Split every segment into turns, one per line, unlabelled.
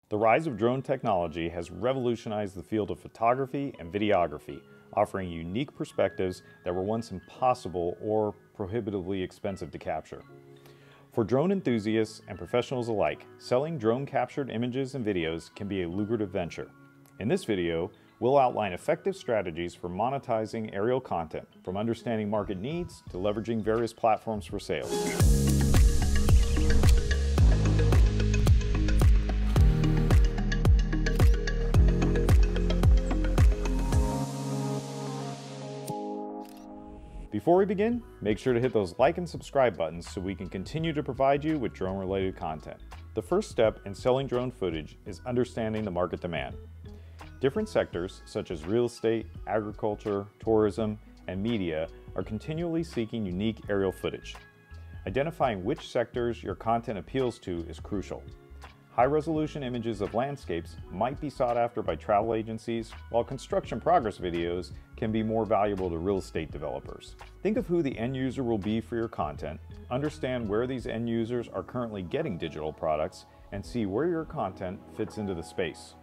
The rise of drone technology has revolutionized the field of photography and videography, offering unique perspectives that were once impossible or prohibitively expensive to capture. For drone enthusiasts and professionals alike, selling drone-captured images and videos can be a lucrative venture. In this video, we'll outline effective strategies for monetizing aerial content, from understanding market needs to leveraging various platforms for sales. Before we begin, make sure to hit those like and subscribe buttons so we can continue to provide you with drone-related content. The first step in selling drone footage is understanding the market demand. Different sectors, such as real estate, agriculture, tourism, and media, are continually seeking unique aerial footage. Identifying which sectors your content appeals to is crucial. High-resolution images of landscapes might be sought after by travel agencies, while construction progress videos can be more valuable to real estate developers. Think of who the end user will be for your content, understand where these end users are currently getting digital products, and see where your content fits into the space.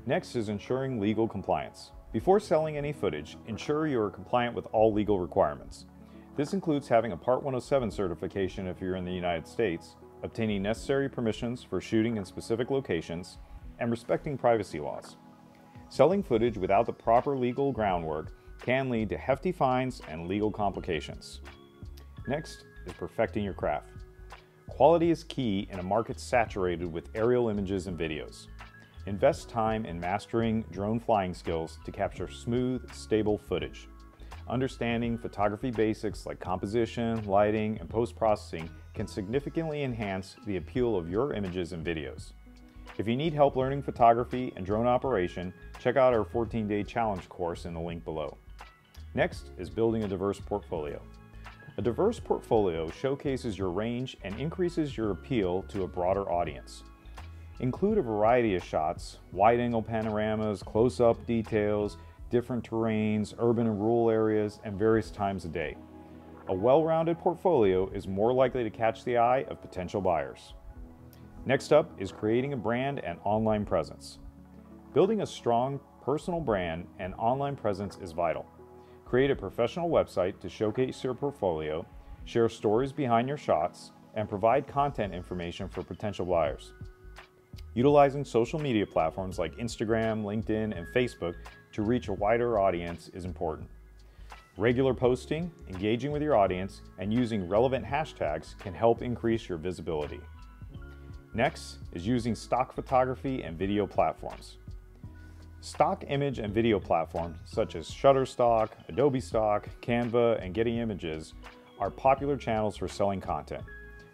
Next is ensuring legal compliance. Before selling any footage, ensure you are compliant with all legal requirements. This includes having a Part 107 certification if you're in the United States, obtaining necessary permissions for shooting in specific locations, and respecting privacy laws. Selling footage without the proper legal groundwork can lead to hefty fines and legal complications. Next is perfecting your craft. Quality is key in a market saturated with aerial images and videos. Invest time in mastering drone flying skills to capture smooth, stable footage. Understanding photography basics like composition, lighting, and post-processing can significantly enhance the appeal of your images and videos. If you need help learning photography and drone operation, check out our 14-day challenge course in the link below. Next is building a diverse portfolio. A diverse portfolio showcases your range and increases your appeal to a broader audience. Include a variety of shots, wide-angle panoramas, close-up details, different terrains, urban and rural areas, and various times of day. A well-rounded portfolio is more likely to catch the eye of potential buyers. Next up is creating a brand and online presence. Building a strong personal brand and online presence is vital. Create a professional website to showcase your portfolio, share stories behind your shots, and provide content information for potential buyers. Utilizing social media platforms like Instagram, LinkedIn, and Facebook to reach a wider audience is important. Regular posting, engaging with your audience, and using relevant hashtags can help increase your visibility. Next is using stock photography and video platforms. Stock image and video platforms such as Shutterstock, Adobe Stock, Canva, and Getty Images are popular channels for selling content.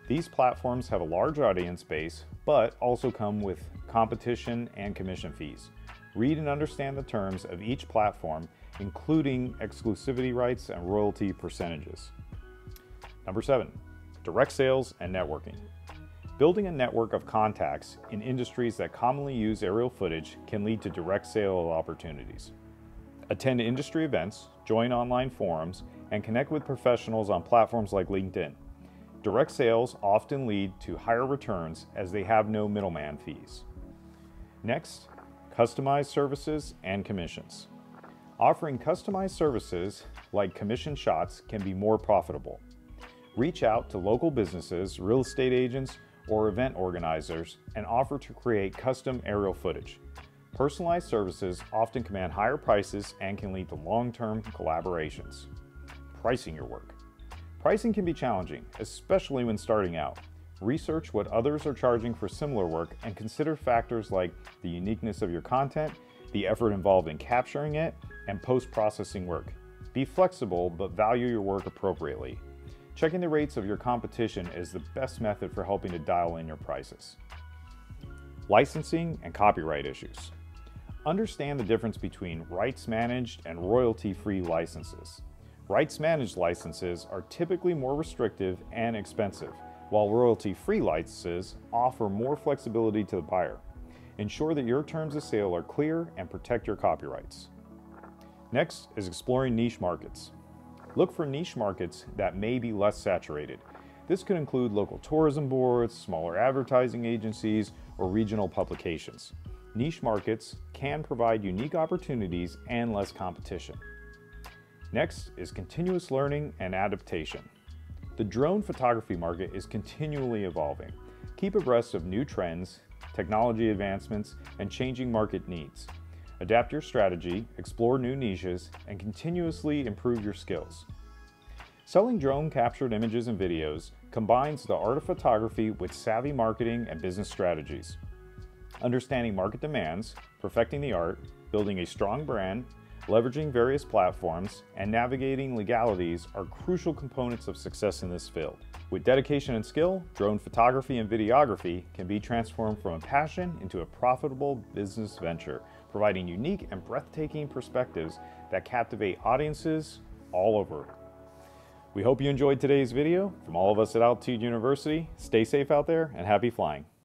These platforms have a large audience base, but also come with competition and commission fees. Read and understand the terms of each platform, including exclusivity rights and royalty percentages. Number 7, direct sales and networking. Building a network of contacts in industries that commonly use aerial footage can lead to direct sale opportunities. Attend industry events, join online forums, and connect with professionals on platforms like LinkedIn. Direct sales often lead to higher returns as they have no middleman fees. Next, customized services and commissions. Offering customized services like commission shots can be more profitable. Reach out to local businesses, real estate agents, or event organizers and offer to create custom aerial footage. Personalized services often command higher prices and can lead to long-term collaborations. Pricing your work. Pricing can be challenging, especially when starting out. Research what others are charging for similar work and consider factors like the uniqueness of your content, the effort involved in capturing it, and post-processing work. Be flexible, but value your work appropriately. Checking the rates of your competition is the best method for helping to dial in your prices. Licensing and copyright issues. Understand the difference between rights-managed and royalty-free licenses. Rights-managed licenses are typically more restrictive and expensive, while royalty-free licenses offer more flexibility to the buyer. Ensure that your terms of sale are clear and protect your copyrights. Next is exploring niche markets. Look for niche markets that may be less saturated. This could include local tourism boards, smaller advertising agencies, or regional publications. Niche markets can provide unique opportunities and less competition. Next is continuous learning and adaptation. The drone photography market is continually evolving. Keep abreast of new trends, technology advancements, and changing market needs. Adapt your strategy, explore new niches, and continuously improve your skills. Selling drone-captured images and videos combines the art of photography with savvy marketing and business strategies. Understanding market demands, perfecting the art, building a strong brand, leveraging various platforms, and navigating legalities are crucial components of success in this field. With dedication and skill, drone photography and videography can be transformed from a passion into a profitable business venture, providing unique and breathtaking perspectives that captivate audiences all over. We hope you enjoyed today's video. From all of us at Altitude University, stay safe out there and happy flying.